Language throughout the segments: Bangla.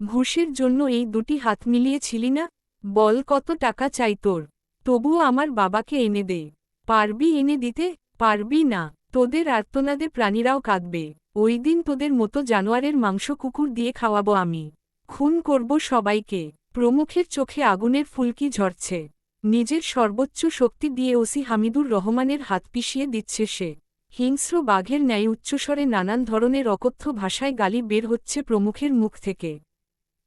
ঘুষের জন্য এই দুটি হাত মিলিয়েছিলি না? বল কত টাকা চাই তোর? তবুও আমার বাবাকে এনে দে। পারবি এনে দিতে? পারবি না। তোদের আর্তনাদে প্রাণীরাও কাঁদবে। ওই দিন তোদের মতো জানোয়ারের মাংস কুকুর দিয়ে খাওয়াবো আমি। খুন করব সবাইকে। প্রমুখের চোখে আগুনের ফুলকি ঝরছে। নিজের সর্বোচ্চ শক্তি দিয়ে ওসি হামিদুর রহমানের হাত পিষিয়ে দিচ্ছে সে। হিংস্র বাঘের ন্যায় উচ্চস্বরে নানান ধরনের অকথ্য ভাষায় গালি বের হচ্ছে প্রমুখের মুখ থেকে।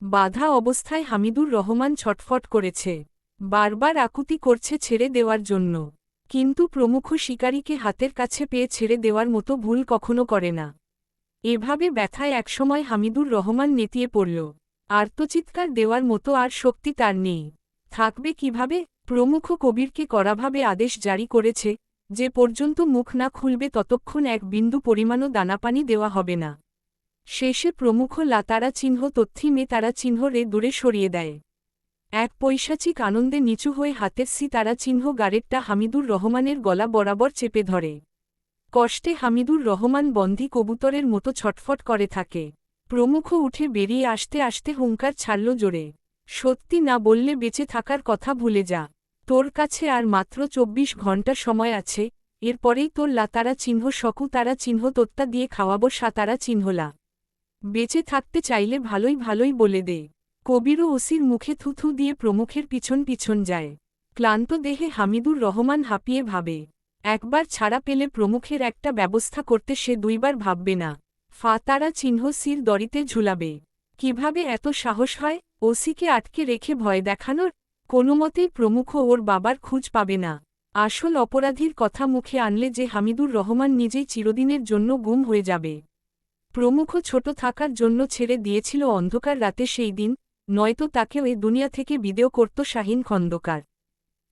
বাধা অবস্থায় হামিদুর রহমান ছটফট করেছে। বারবার আকুতি করছে ছেড়ে দেওয়ার জন্য। কিন্তু প্রমুখ শিকারীকে হাতের কাছে পেয়ে ছেড়ে দেওয়ার মতো ভুল কখনো করে না। এভাবে ব্যথায় একসময় হামিদুর রহমান নেতিয়ে পড়ল। আর্তচিৎকার দেওয়ার মতো আর শক্তি তার নেই। থাকবে কিভাবে? প্রমুখ কবিরকে কড়াভাবে আদেশ জারি করেছে, যে পর্যন্ত মুখ না খুলবে ততক্ষণ এক বিন্দু পরিমাণও দানাপানি দেওয়া হবে না। শেষে প্রমুখ লাতারা চিহ্ন তথ্যি তারা চিহ্ন রে দূরে সরিয়ে দেয়। এক পৈশাচিক আনন্দে নিচু হয়ে হাতের তারা চিহ্ন গারেটটা হামিদুর রহমানের গলা বরাবর চেপে ধরে। কষ্টে হামিদুর রহমান বন্দী কবুতরের মতো ছটফট করে থাকে। প্রমুখ উঠে বেরিয়ে আসতে আসতে হুঙ্কার ছাড়ল জোরে। সত্যি না বললে বেঁচে থাকার কথা ভুলে যা। তোর কাছে আর মাত্র ২৪ ঘণ্টা সময় আছে, এরপরেই তোর লাতারা চিহ্ন সকু তারা চিহ্ন তোত্তা দিয়ে খাওয়াবো সাতারা চিহ্নলা। বেঁচে থাকতে চাইলে ভালোই ভালোই বলে দে। কবিরও ওসির মুখে থুথু দিয়ে প্রমুখের পিছন পিছন যায়। ক্লান্ত দেহে হামিদুর রহমান হাঁপিয়ে ভাবে, একবার ছাড়া পেলে প্রমুখের একটা ব্যবস্থা করতে সে দুইবার ভাববে না। তারা চিহ্ন সির দড়িতে ঝুলাবে। কিভাবে এত সাহস হয় ওসিকে আটকে রেখে ভয় দেখানোর? কোনোমতেই প্রমুখ ওর বাবার খোঁজ পাবে না। আসল অপরাধীর কথা মুখে আনলে যে হামিদুর রহমান নিজেই চিরদিনের জন্য গুম হয়ে যাবে। প্রমুখ ছোট থাকার জন্য ছেড়ে দিয়েছিল অন্ধকার রাতে সেই দিন, নয়তো তাকেও এ দুনিয়া থেকে বিদেয় করত শাহীন খন্দকার।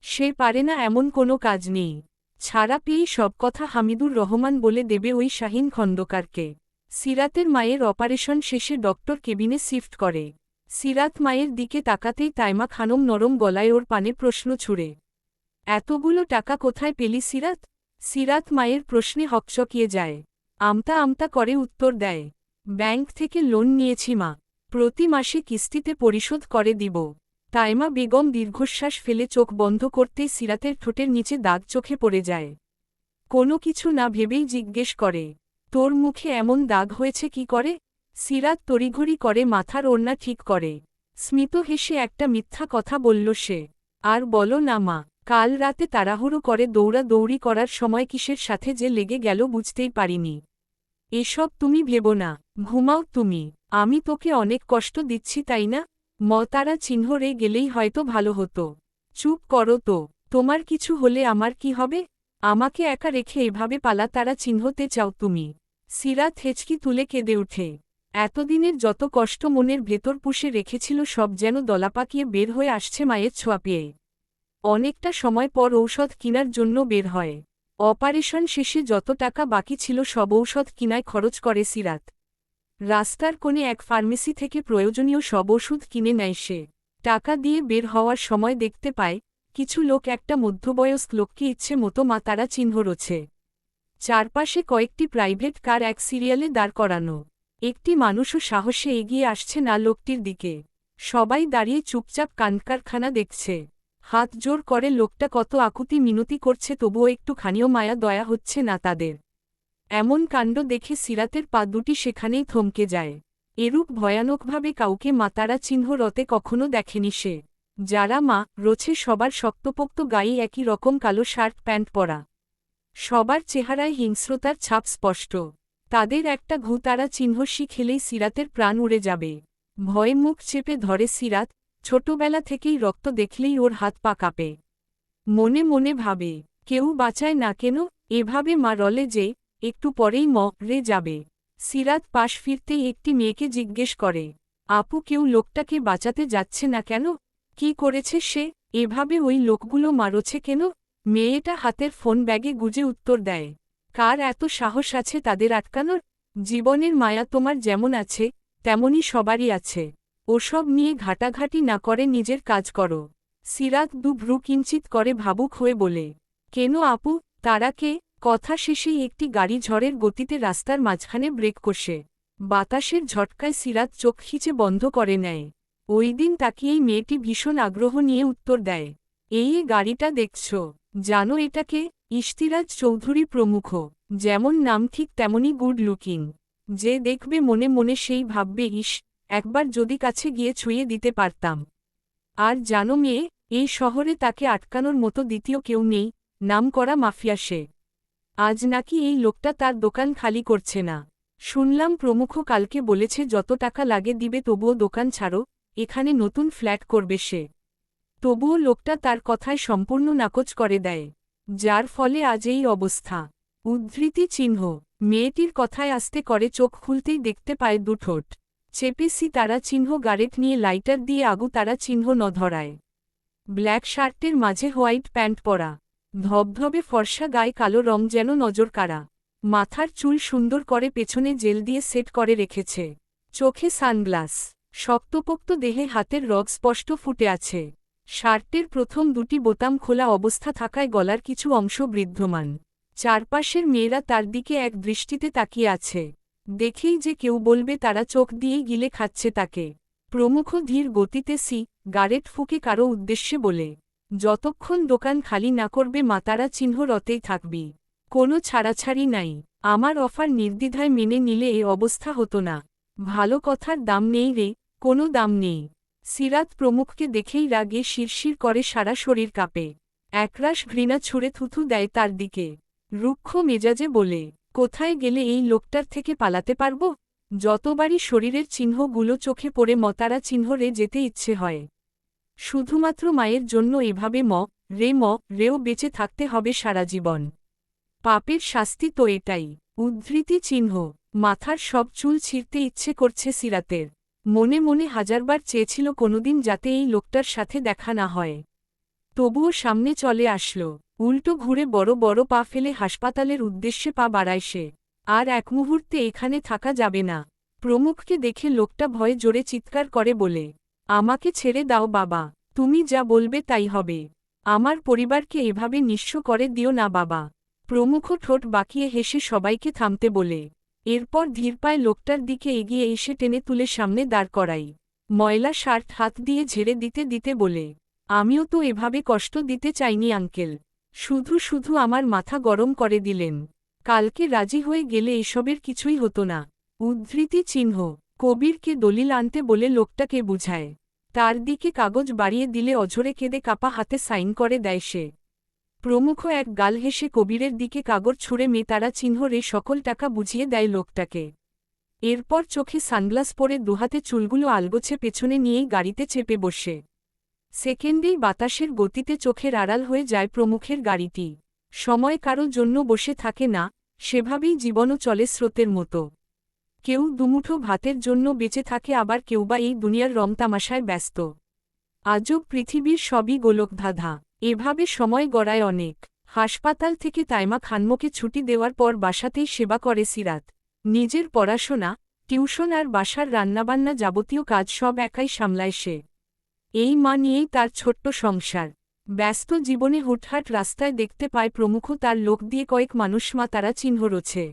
সে পারে না এমন কোনো কাজ নেই। ছাড়া পেয়েই সব কথা হামিদুর রহমান বলে দেবে ওই শাহীন খন্দকারকে। সিরাতের মায়ের অপারেশন শেষে ডক্টর কেবিনে শিফট করে। সিরাত মায়ের দিকে তাকাতেই তাইমা খানম নরম গলায় ওর পানে প্রশ্ন ছুড়ে, এতগুলো টাকা কোথায় পেলি সিরাত? সিরাত মায়ের প্রশ্নে হকচকিয়ে যায়। আমতা আমতা করে উত্তর দেয়, ব্যাংক থেকে লোন নিয়েছি মা, প্রতি মাসে কিস্তিতে পরিশোধ করে দিব। তাইমা বেগম দীর্ঘশ্বাস ফেলে চোখ বন্ধ করতেই সিরাতের ঠোঁটের নিচে দাগ চোখে পড়ে যায়। কোনো কিছু না ভেবেই জিজ্ঞেস করে, তোর মুখে এমন দাগ হয়েছে কি করে? সিরাত তড়িঘড়ি করে মাথার ওড়না ঠিক করে। স্মিত হেসে একটা মিথ্যা কথা বলল সে। আর বলো না মা, কাল রাতে তাড়াহুড়ো করে দৌড়াদৌড়ি করার সময় কিসের সাথে যে লেগে গেল বুঝতেই পারিনি। এসব তুমি ভেবো না, ঘুমাও তুমি। আমি তোকে অনেক কষ্ট দিচ্ছি তাই না? তারা চিহ্ন রে গেলেই হয়তো ভালো হতো। চুপ করো তো, তোমার কিছু হলে আমার কি হবে? আমাকে একা রেখে এভাবে পালা তারা চিহ্নতে চাও তুমি? সিরাত হেঁচকি তুলে কেঁদে ওঠে। এতদিনের যত কষ্ট মনের ভেতর পুষে রেখেছিল সব যেন দলাপাকিয়ে বের হয়ে আসছে মায়ের ছোঁয়া পেয়ে। অনেকটা সময় পর ঔষধ কিনার জন্য বের হয়। অপারেশন শেষে যত টাকা বাকি ছিল সব ঔষধ কিনায় খরচ করে সিরাত। রাস্তার কোণে এক ফার্মেসি থেকে প্রয়োজনীয় সব ওষুধ কিনে নেয় সে। টাকা দিয়ে বের হওয়ার সময় দেখতে পায়, কিছু লোক একটা মধ্যবয়স্ক লোককে ইচ্ছে মতো তারা চিহ্ন রোছে। চারপাশে কয়েকটি প্রাইভেট কার এক সিরিয়ালে দাঁড় করানো। একটি মানুষও সাহসে এগিয়ে আসছে না লোকটির দিকে। সবাই দাঁড়িয়ে চুপচাপ কারখানা দেখছে। হাত জোর করে লোকটা কত আকুতি মিনতি করছে তবুও একটুখানিও মায়া দয়া হচ্ছে না তাদের। এমন কাণ্ড দেখে সিরাতের পা দুটি সেখানেই থমকে যায়। এরূপ ভয়ানকভাবে কাউকে তারা চিহ্ন রতে কখনো দেখেনি সে। যারা রোছে সবার শক্তপোক্ত গায়ে একই রকম কালো শার্ট প্যান্ট পরা। সবার চেহারায় হিংস্রতার ছাপ স্পষ্ট। তাদের একটা তারা চিহ্ন খেলেই সিরাতের প্রাণ উড়ে যাবে। ভয়ে মুখ চেপে ধরে সিরাত। ছোটবেলা থেকেই রক্ত দেখলেই ওর হাত পা কাঁপে। মনে মনে ভাবে, কেউ বাঁচায় না কেন? এভাবে রলে যে একটু পরেই রে যাবে। সিরাত পাশ ফিরতেই একটি মেয়েকে জিজ্ঞেস করে, আপু কেউ লোকটাকে বাঁচাতে যাচ্ছে না কেন? কি করেছে সে? এভাবে ওই লোকগুলো মারছে কেন? মেয়েটা হাতের ফোন ব্যাগে গুজে উত্তর দেয়, কার এত সাহস আছে তাদের আটকানোর? জীবনের মায়া তোমার যেমন আছে তেমনই সবারই আছে। ওসব নিয়ে ঘাটাঘাটি না করে নিজের কাজ করো। সিরাত ভ্রু কিঞ্চিত করে ভাবুক হয়ে বলে, কেন আপু, তারা কে? কথা শেষেই একটি গাড়ি ঝড়ের গতিতে রাস্তার মাঝখানে ব্রেক কষে। বাতাসের ঝটকায় সিরাত চোখ খিচে বন্ধ করে নেয়। ওই দিন তাকিয়েই মেয়েটি ভীষণ আগ্রহ নিয়ে উত্তর দেয়, এই গাড়িটা দেখছ, জানো এটাকে? ইশতিরাজ চৌধুরী প্রমুখ। যেমন নাম ঠিক তেমনই গুড লুকিং। যে দেখবে মনে মনে সেই ভাববে, ইস, একবার যদি কাছে গিয়ে ছুঁয়ে দিতে পারতাম। আর জানো মেয়ে, এই শহরে তাকে আটকানোর মতো দ্বিতীয় কেউ নেই, নামকরা মাফিয়া সে। আজ নাকি এই লোকটা তার দোকান খালি করছে না। শুনলাম প্রমুখ কালকে বলেছে যত টাকা লাগে দিবে, তবুও দোকান ছাড়ো, এখানে নতুন ফ্ল্যাট করবে সে। তবুও লোকটা তার কথায় সম্পূর্ণ নাকচ করে দেয়, যার ফলে আজ এই অবস্থা। উদ্ধৃতি চিহ্ন। মেয়েটির কথায় আস্তে করে চোখ খুলতেই দেখতে পায় দুঠোঁট চেপে তারা চিহ্ন গারেট নিয়ে লাইটার দিয়ে আগু তারা চিহ্ন ন ধরায়। ব্ল্যাক শার্টের মাঝে হোয়াইট প্যান্ট পরা, ধবধবে ফর্সা গায়ে কালো রং যেন নজর কাড়া। মাথার চুল সুন্দর করে পেছনে জেল দিয়ে সেট করে রেখেছে, চোখে সানগ্লাস, শক্তপোক্ত দেহে হাতের রগ স্পষ্ট ফুটে আছে। শার্টের প্রথম দুটি বোতাম খোলা অবস্থা থাকায় গলার কিছু অংশ বৃদ্ধমান। চারপাশের মেয়েরা তার দিকে এক দৃষ্টিতে তাকিয়ে আছে, দেখেই যে কেউ বলবে তারা চোখ দিয়েই গিলে খাচ্ছে তাকে। প্রমুখ ধীর গতিতে গারেট ফুঁকে কারো উদ্দেশ্যে বলে, যতক্ষণ দোকান খালি না করবে মাতারা চিহ্ন রতেই থাকবি, কোনো ছাড়াছাড়ি নাই। আমার অফার নির্দ্বিধায় মেনে নিলে এই অবস্থা হতো না। ভালো কথার দাম নেই রে, কোনো দাম নেই। সিরাত প্রমুখকে দেখেই রাগে শিরশির করে সারা শরীর কাঁপে। একরাশ ঘৃণা ছুঁড়ে থুথু দেয় তার দিকে, রুক্ষ মেজাজে বলে, কোথায় গেলে এই লোকটার থেকে পালাতে পারব? যতবারই শরীরের চিহ্নগুলো চোখে পড়ে মতারা চিহ্নরে যেতে ইচ্ছে হয়। শুধুমাত্র মায়ের জন্য এভাবে রেও বেঁচে থাকতে হবে সারা জীবন। পাপের শাস্তি তো এটাই। উদ্ধৃতি চিহ্ন। মাথার সব চুল ছিঁড়তে ইচ্ছে করছে সিরাতের। মনে মনে হাজারবার চেয়েছিল কোনোদিন যাতে এই লোকটার সাথে দেখা না হয়। তবুও সামনে চলে আসলো, উল্টো ঘুরে বড় বড় পা ফেলে হাসপাতালের উদ্দেশ্যে পা বাড়ায় সে। আর এক মুহূর্তে এখানে থাকা যাবে না। প্রমুখকে দেখে লোকটা ভয়ে জোরে চিৎকার করে বলে, আমাকে ছেড়ে দাও বাবা, তুমি যা বলবে তাই হবে। আমার পরিবারকে এভাবে নিঃস্ব করে দিও না বাবা। প্রমুখ ঠোঁট বাঁকিয়ে হেসে সবাইকে থামতে বলে, এরপর ধীর পায়ে লোকটার দিকে এগিয়ে এসে টেনে তুলে সামনে দাঁড় করাই। ময়লা শার্ট হাত দিয়ে ঝেড়ে দিতে দিতে বলে, আমিও তো এভাবে কষ্ট দিতে চাইনি আঙ্কেল, শুধু শুধু আমার মাথা গরম করে দিলেন। কালকে রাজি হয়ে গেলে এসবের কিছুই হতো না। উদ্ধৃতি চিহ্ন। কবিরকে দলিল আনতে বলে লোকটাকে বুঝায়, তার দিকে কাগজ বাড়িয়ে দিলে অঝরে কেঁদে কাপা হাতে সাইন করে দেয় সে। প্রমুখ এক গাল হেসে কবিরের দিকে কাগজ ছুঁড়ে তারা চিহ্নরে সকল টাকা বুঝিয়ে দেয় লোকটাকে। এরপর চোখে সানগ্লাস পরে দুহাতে চুলগুলো আলগোছে পেছনে নিয়েই গাড়িতে চেপে বসে। সেকেন্ডেই বাতাসের গতিতে চোখের আড়াল হয়ে যায় প্রমুখের গাড়িটি। সময় কারো জন্য বসে থাকে না, সেভাবেই জীবনও চলে স্রোতের মতো। কেউ দুমুঠো ভাতের জন্য বেঁচে থাকে, আবার কেউ বা এই দুনিয়ার রমতামাশায় ব্যস্ত। আজব পৃথিবীর সবই গোলকধাঁধা। এভাবে সময় গড়ায় অনেক। হাসপাতাল থেকে তাইমা খানমোকে ছুটি দেওয়ার পর বাসাতেই সেবা করে সিরাত। নিজের পড়াশোনা, টিউশন আর বাসার রান্নাবান্না যাবতীয় কাজ সব একাই সামলায় সে। এই মা নিয়েই তার ছোট্ট সংসার। ব্যস্ত জীবনে হুটহাট রাস্তায় দেখতে পায় প্রমুখ তার লোক দিয়ে কয়েক মানুষ মা তারা চিহ্ন রোছে।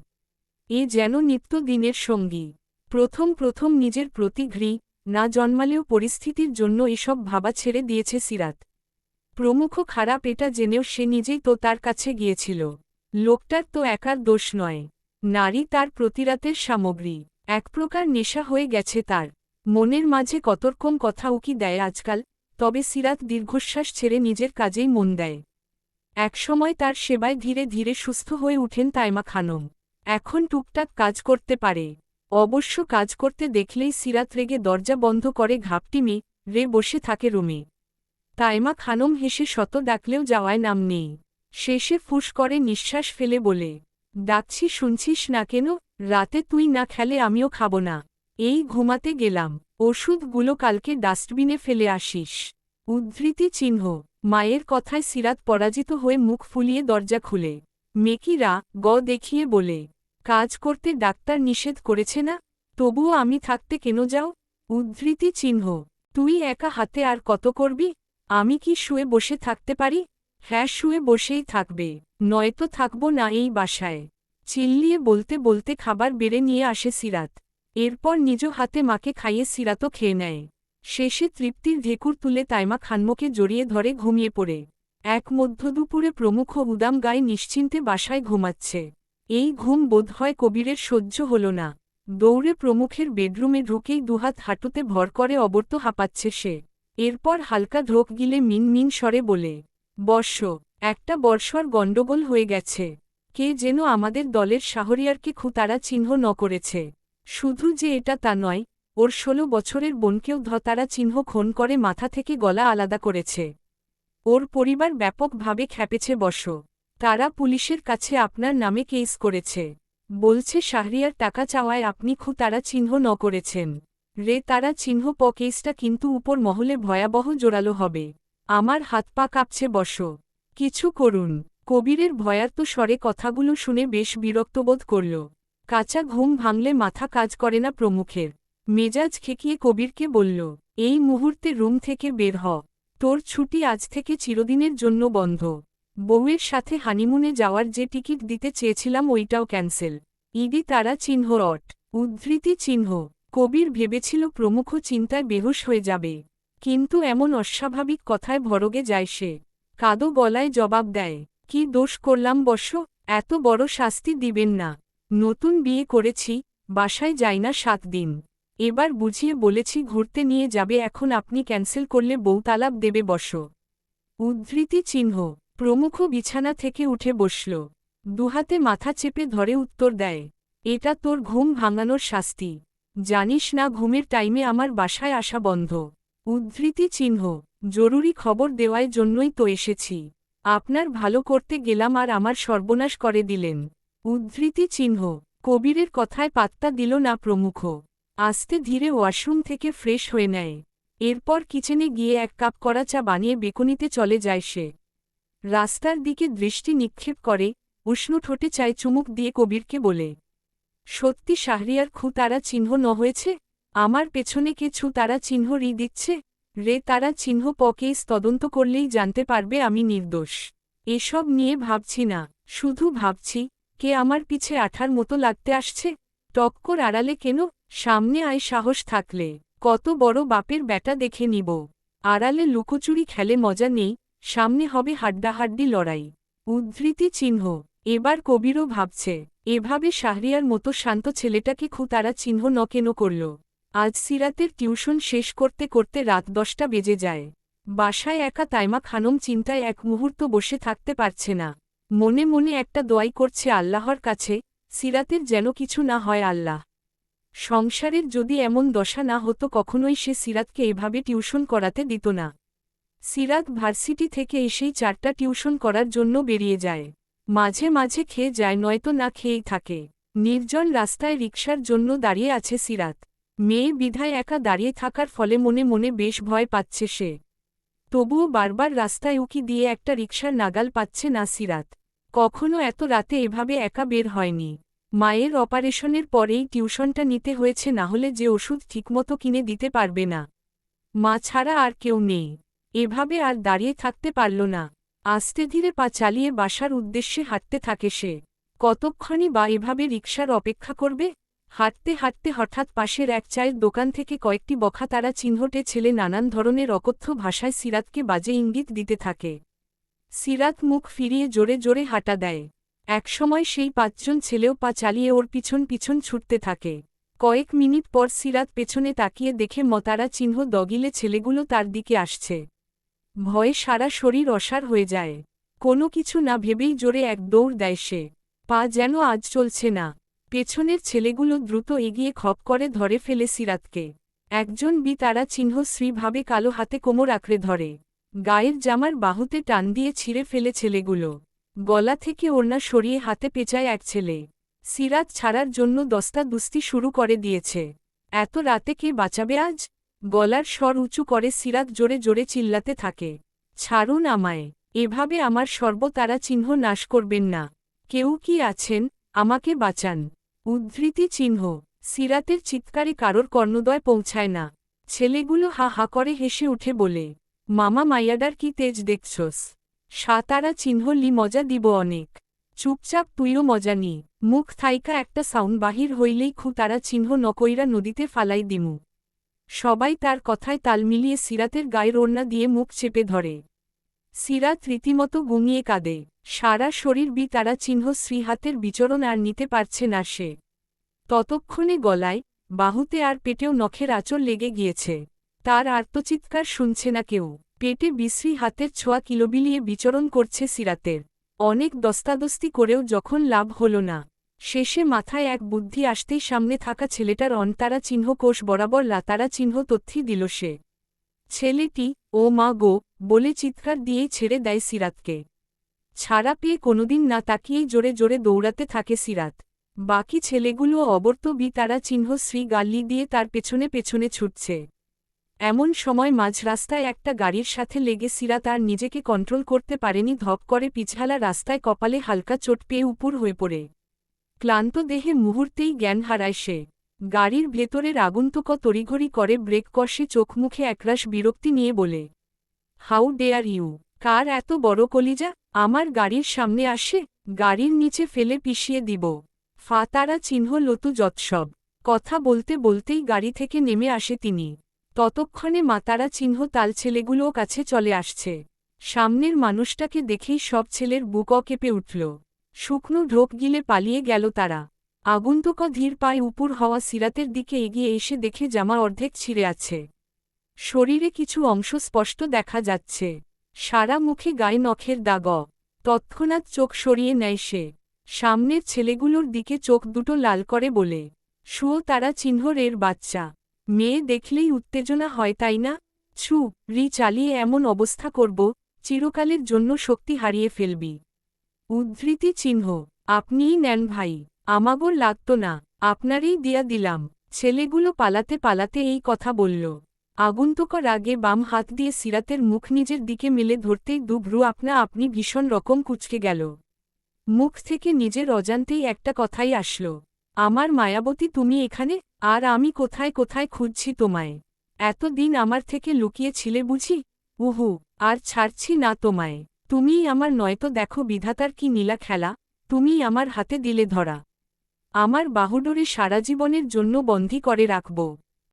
এ যেন নিত্যদিনের সঙ্গী। প্রথম নিজের প্রতি ঘৃ না জন্মালেও পরিস্থিতির জন্য এসব ভাবা ছেড়ে দিয়েছে সিরাত। প্রমুখ খারাপ এটা জেনেও সে নিজেই তো তার কাছে গিয়েছিল। লোকটার তো একার দোষ নয়, নারী তার প্রতিরাতের সামগ্রী। এক প্রকার নেশা হয়ে গেছে তার। মনের মাঝে কতরকম কথা উকি দেয় আজকাল, তবে সিরাত দীর্ঘশ্বাস ছেড়ে নিজের কাজেই মন দেয়। একসময় তার সেবায় ধীরে ধীরে সুস্থ হয়ে উঠেন তাইমা খানম। এখন টুকটাক কাজ করতে পারে। অবশ্য কাজ করতে দেখলেই সিরাত রেগে দরজা বন্ধ করে ঘাপটি রে বসে থাকে রুমে। তাইমা খানম হেসে শত ডাকলেও যাওয়ায় নাম নেই। শেষে ফুস করে নিঃশ্বাস ফেলে বলে, ডাকছি শুনছিস না কেন? রাতে তুই না খেলে আমিও খাব না। এই ঘুমাতে গেলাম। ওষুধগুলো কালকে ডাস্টবিনে ফেলে আসিস। উদ্ধৃতি চিহ্ন। মায়ের কথায় সিরাত পরাজিত হয়ে মুখ ফুলিয়ে দরজা খুলে। মেকিরা দেখিয়ে বলে, কাজ করতে ডাক্তার নিষেধ করেছে না? তবুও আমি থাকতে কেন যাও? উদ্ধৃতি চিহ্ন। তুই একা হাতে আর কত করবি? আমি কি শুয়ে বসে থাকতে পারি? হ্যাঁ, শুয়ে বসেই থাকবে, নয়তো থাকব না এই বাসায়। চিল্লিয়ে বলতে বলতে খাবার বেড়ে নিয়ে আসে সিরাত। এরপর নিজ হাতে মাকে খাইয়ে সিরাতও খেয়ে নেয়। শেষে তৃপ্তির ঢেকুর তুলে তাইমা খানমোকে জড়িয়ে ধরে ঘুমিয়ে পড়ে। এক মধ্যদুপুরে প্রমুখ উদাম গায়ে নিশ্চিন্তে বাসায় ঘুমাচ্ছে। এই ঘুম বোধহয় কবিরের সহ্য হল না। দৌড়ে প্রমুখের বেডরুমে ঢুকেই দুহাত হাঁটুতে ভর করে অবর্ত হাঁপাচ্ছে সে। এরপর হালকা ঢোক গিলে মিন মিন স্বরে বলে, বর্ষ, একটা বর্ষর গণ্ডগোল হয়ে গেছে। কে যেন আমাদের দলের শাহরিয়ারকে খুতারা চিহ্ন ন করেছে। শুধু যে এটা তা নয়, ওর ১৬ বছরের বোনকেও ধতারা চিহ্ন খুন করে মাথা থেকে গলা আলাদা করেছে। ওর পরিবার ব্যাপকভাবে খেপেছে বর্ষ। তারা পুলিশের কাছে আপনার নামে কেস করেছে। বলছে শাহরিয়ার টাকা চাওয়ায় আপনি খুতারা চিহ্ন ন করেছেন। রে তারা চিহ্ন কেসটা কিন্তু উপর মহলে ভয়াবহ জোরালো হবে। আমার হাত পা কাঁপছে বর্ষ। কিছু করুন। কবিরের ভয়ার্ত স্বরে কথাগুলো শুনে বেশ বিরক্তবোধ করল। কাঁচা ঘুম ভাঙলে মাথা কাজ করে না প্রমুখের। মেজাজ খেকিয়ে কবিরকে বলল, এই মুহূর্তে রুম থেকে বের হ। তোর ছুটি আজ থেকে চিরদিনের জন্য বন্ধ। বউয়ের সাথে হানিমুনে যাওয়ার যে টিকিট দিতে চেয়েছিলাম ওইটাও ক্যান্সেল। ইডি তারা চিহ্ন রট উদ্ধৃতি চিহ্ন। কবির ভেবেছিল প্রমুখ চিন্তায় বেহুশ হয়ে যাবে। কিন্তু এমন অস্বাভাবিক কথায় ভরগে যায় সে। কাদো গলায় জবাব দেয়, কি দোষ করলাম বর্ষ? এত বড় শাস্তি দিবেন না। নতুন বিয়ে করেছি, বাসায় যাই না ৭ দিন। এবার বুঝিয়ে বলেছি ঘুরতে নিয়ে যাবে, এখন আপনি ক্যান্সেল করলে বউ তালাক দেবে বর্ষ। উদ্ধৃতি চিহ্ন। প্রমুখ বিছানা থেকে উঠে বসল। দুহাতে মাথা চেপে ধরে উত্তর দেয়, এটা তোর ঘুম ভাঙানোর শাস্তি। জানিস না ঘুমের টাইমে আমার বাসায় আসা বন্ধ। উদ্ধৃতি চিহ্ন। জরুরি খবর দেওয়ার জন্যই তো এসেছি। আপনার ভালো করতে গেলাম আর আমার সর্বনাশ করে দিলেন। উদ্ধৃতি চিহ্ন। কবিরের কথায় পাত্তা দিল না প্রমুখ। আস্তে ধীরে ওয়াশরুম থেকে ফ্রেশ হয়ে নেয়। এরপর কিচেনে গিয়ে ১ কাপ করা চা বানিয়ে বেকনিতে চলে যায় সে। রাস্তার দিকে দৃষ্টি নিক্ষেপ করে, উষ্ণ ঠোঁটে চায় চুমুক দিয়ে কবিরকে বলে, সত্যি শাহরিয়ার তারা চিহ্ন ন হয়েছে? আমার পেছনে কে তারা চিহ্ন দিচ্ছে? রে তারা চিহ্ন কেস তদন্ত করলেই জানতে পারবে আমি নির্দোষ। এসব নিয়ে ভাবছি না, শুধু ভাবছি, কে আমার পিছে আঠার মতো লাগতে আসছে। টক্কর আড়ালে কেন? সামনে আয় সাহস থাকলে। কত বড় বাপের ব্যাটা দেখে নিব। আড়ালে লুকোচুরি খেলে মজা নেই, সামনে হবে হাড্ডাহাড্ডি লড়াই। উদ্ধৃতি চিহ্ন। এবার কবিরও ভাবছে, এভাবে শাহরিয়ার মতো শান্ত ছেলেটাকে তারা চিহ্ন ন কেন করল। আজ সিরাতের টিউশন শেষ করতে করতে রাত ১০টা বেজে যায়। বাসায় একা তাইমা খানম চিন্তায় এক মুহূর্ত বসে থাকতে পারছে না। মনে মনে একটা দোয়াই করছে আল্লাহর কাছে, সিরাতের যেন কিছু না হয় আল্লাহ। সংসারের যদি এমন দশা না হতো কখনোই সে সিরাতকে এভাবে টিউশন করাতে দিত না। সিরাত ভার্সিটি থেকে এসেই ৪টা টিউশন করার জন্য বেরিয়ে যায়। মাঝে মাঝে খেয়ে যায়, নয়তো না খেয়েই থাকে। নির্জন রাস্তায় রিকশার জন্য দাঁড়িয়ে আছে সিরাত। মেয়ে বিধায় একা দাঁড়িয়ে থাকার ফলে মনে মনে বেশ ভয় পাচ্ছে সে। তবুও বারবার রাস্তায় উকি দিয়ে একটা রিকশার নাগাল পাচ্ছে না সিরাত। কখনো এত রাতে এভাবে একা বের হয়নি। মায়ের অপারেশনের পরেই টিউশনটা নিতে হয়েছে, না হলে যে ওষুধ ঠিকমতো কিনে দিতে পারবে না। মা ছাড়া আর কেউ নেই। এভাবে আর দাঁড়িয়ে থাকতে পারল না। আস্তে ধীরে পা চালিয়ে বাসার উদ্দেশ্যে হাঁটতে থাকে সে। কতক্ষণই বা এভাবে রিকশার অপেক্ষা করবে? হাঁটতে হাঁটতে হঠাৎ পাশের এক চায়ের দোকান থেকে কয়েকটি বখাতারা চিহ্নটে ছেলে নানান ধরনের অকথ্য ভাষায় সিরাতকে বাজে ইঙ্গিত দিতে থাকে। সিরাত মুখ ফিরিয়ে জোরে জোরে হাঁটা দেয়। একসময় সেই ৫ জন ছেলেও পা চালিয়ে ওর পিছন পিছন ছুটতে থাকে। কয়েক মিনিট পর সিরাত পেছনে তাকিয়ে দেখে মতারা চিহ্ন দগিলে ছেলেগুলো তার দিকে আসছে। ভয়ে সারা শরীর অসাড় হয়ে যায়। কোনো কিছু না ভেবেই জোরে এক দৌড় দেয় সে। পা যেন আজ চলছে না। পেছনের ছেলেগুলো দ্রুত এগিয়ে খপ করে ধরে ফেলে সিরাতকে। একজন তারা চিহ্ন শ্রীভাবে কালো হাতে কোমর আঁকড়ে ধরে। গায়ের জামার বাহুতে টান দিয়ে ছিঁড়ে ফেলে ছেলেগুলো। গলা থেকে ওড়না সরিয়ে হাতে পেঁচায় এক ছেলে। সিরাত ছাড়ার জন্য দস্তাদুস্তি শুরু করে দিয়েছে। এত রাতে কে বাঁচাবে আজ? গলার স্বর উঁচু করে সিরাত জোরে জোরে চিল্লাতে থাকে, ছাড়ুন আমায়। এভাবে আমার সর্বতারা চিহ্ন নাশ করবেন না। কেউ কি আছেন? আমাকে বাঁচান। উদ্ধৃতি চিহ্ন। সিরাতের চিৎকারে কারোর কর্ণদয় পৌঁছায় না। ছেলেগুলো হা হা করে হেসে উঠে বলে, মামা মাইয়াডার কি তেজ দেখছস? সাতারা চিহ্ন লি মজা দিব অনেক। চুপচাপ তুইও মজা নি। মুখ থাইকা একটা সাউন্ড বাহির হইলেই তারা চিহ্ন নকইরা নদীতে ফালাই দিমু। সবাই তার কথায় তাল মিলিয়ে সিরাতের গায়ের ওড়না দিয়ে মুখ চেপে ধরে। সিরাত রীতিমতো গুঙিয়ে কাঁদে। সারা শরীর তারা চিহ্ন শ্রীহাতের বিচরণ আর নিতে পারছে না সে। ততক্ষণে গলায়, বাহুতে আর পেটেও নখের আঁচড় লেগে গিয়েছে। তার আর্তচিৎকার শুনছে না কেউ। পেটে বিশ্রী হাতের ছোঁয়া কিলবিলিয়ে বিচরণ করছে সিরাতের। অনেক দস্তাদস্তি করেও যখন লাভ হল না, শেষে মাথায় এক বুদ্ধি আসতেই সামনে থাকা ছেলেটার অনতারা চিহ্ন কোষ বরাবর লাতারা চিহ্ন তথ্যি দিল সে। ছেলেটি, ও মা গো, বলে চিৎকার দিয়েই ছেড়ে দেয় সিরাতকে। ছাড়া পেয়ে কোনোদিন না তাকিয়েই জোরে জোরে দৌড়াতে থাকে সিরাত। বাকি ছেলেগুলো অবর্ত তারা চিহ্ন শ্রী গাল্লি দিয়ে তার পেছনে পেছনে ছুটছে। এমন সময় মাঝ রাস্তায় একটা গাড়ির সাথে লেগে সিরাত আর নিজেকে কন্ট্রোল করতে পারেনি। ধপ করে পিছালা রাস্তায় কপালে হালকা চোট পেয়ে উপুর হয়ে পড়ে। ক্লান্ত দেহে মুহূর্তেই জ্ঞান হারায় সে। গাড়ির ভেতরের আগন্তুক তড়িঘড়ি করে ব্রেক কষে চোখ মুখে একরাশ বিরক্তি নিয়ে বলে, হাউ ডেয়ার ইউ, কার এত বড় কলিজা, আমার গাড়ির সামনে আসে, গাড়ির নিচে ফেলে পিষিয়ে দিব। তারা চিহ্ন লতু যৎসব। কথা বলতে বলতেই গাড়ি থেকে নেমে আসে তিনি। ততক্ষণে মাতারা চিহ্ন তাল ছেলেগুলোও কাছে চলে আসছে। সামনের মানুষটাকে দেখেই সব ছেলের বুক কেঁপে উঠল। শুকনো ঢোক গিলে পালিয়ে গেল তারা। আগন্তুক ধীর পায়ে উপুর হওয়া সিরাতের দিকে এগিয়ে এসে দেখে জামা অর্ধেক ছিঁড়ে আছে। শরীরে কিছু অংশ স্পষ্ট দেখা যাচ্ছে। সারা মুখে গায়ে নখের দাগ। তৎক্ষণাৎ চোখ সরিয়ে নেয় সে। সামনের ছেলেগুলোর দিকে চোখ দুটো লাল করে বলে, শুও তারা চিহ্নর এর বাচ্চা। মেয়ে দেখলেই উত্তেজনা হয় তাই না? ছু রি চালিয়ে এমন অবস্থা করব, চিরকালের জন্য শক্তি হারিয়ে ফেলবি। উদ্ধৃতি চিহ্ন, আপনিই নেন ভাই, আমাগোর লাগতো না, আপনারই দিয়া দিলাম। ছেলেগুলো পালাতে পালাতে এই কথা বলল। আগন্তুক রাগে বাম হাত দিয়ে সিরাতের মুখ নিজের দিকে মেলে ধরতেই দুভ্রু আপনা আপনি ভীষণ রকম কুঁচকে গেল। মুখ থেকে নিজের অজান্তেই একটা কথাই আসল, আমার মায়াবতী তুমি এখানে, আর আমি কোথায় কোথায় খুঁজছি তোমায়। এতদিন আমার থেকে লুকিয়েছিলে বুঝি? উহু, আর ছাড়ছি না তোমায়। তুমিই আমার, নয়তো দেখো বিধাতার কি নীলা খেলা, তুমিই আমার হাতে দিলে ধরা। আমার বাহুডোরে সারা জীবনের জন্য বন্দী করে রাখব।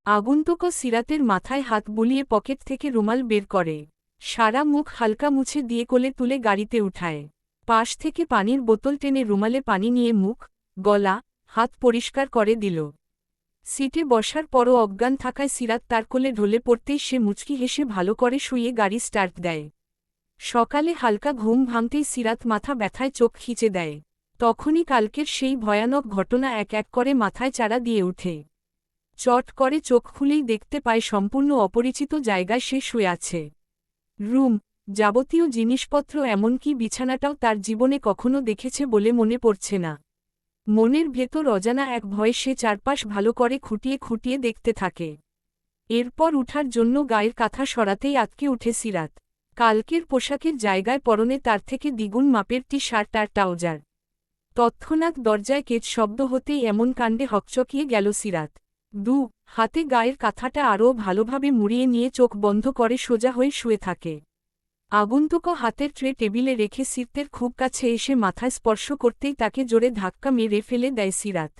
আগন্তুক সিরাতের মাথায় হাত বুলিয়ে পকেট থেকে রুমাল বের করে। সারা মুখ হালকা মুছে দিয়ে কোলে তুলে গাড়িতে উঠায়। পাশ থেকে পানির বোতল টেনে রুমালে পানি নিয়ে মুখ, গলা, হাত পরিষ্কার করে দিল। সিটে বসার পরও অজ্ঞান থাকায় সিরাত তার কোলে ঢলে পড়তেই সে মুচকি হেসে ভালো করে শুয়ে গাড়ি স্টার্ট দেয়। সকালে হালকা ঘুম ভাঙতেই সিরাত মাথা ব্যথায় চোখ খিচে দেয়। তখনই কালকের সেই ভয়ানক ঘটনা এক এক করে মাথায় চাড়া দিয়ে ওঠে। চট করে চোখ খুলেই দেখতে পায় সম্পূর্ণ অপরিচিত জায়গায় সে শুয়ে আছে। রুম, যাবতীয় জিনিসপত্র, এমনকি বিছানাটাও তার জীবনে কখনো দেখেছে বলে মনে পড়ছে না। মনের ভেতর অজানা এক ভয়ে সে চারপাশ ভালো করে খুঁটিয়ে খুঁটিয়ে দেখতে থাকে। এরপর উঠার জন্য গায়ের কাঁথা সরাতেই আটকে উঠে সিরাত। কালকের পোশাকের জায়গায় পরনে তার থেকে দ্বিগুণ মাপের টি শার্ট আর ট্রাউজার। তৎক্ষণাৎ দরজায় কেচ শব্দ হতেই এমন কাণ্ডে হকচকিয়ে গেল সিরাত। হাতে গায়ের কাঁথাটা আরও ভালোভাবে মুড়িয়ে নিয়ে চোখ বন্ধ করে সোজা হয়ে শুয়ে থাকে। আগন্তুক হাতের ট্রে টেবিলে রেখে সিরতের খুব কাছে এসে মাথায় স্পর্শ করতেই তাকে জোরে ধাক্কা মেরে ফেলে দেয় সিরাত।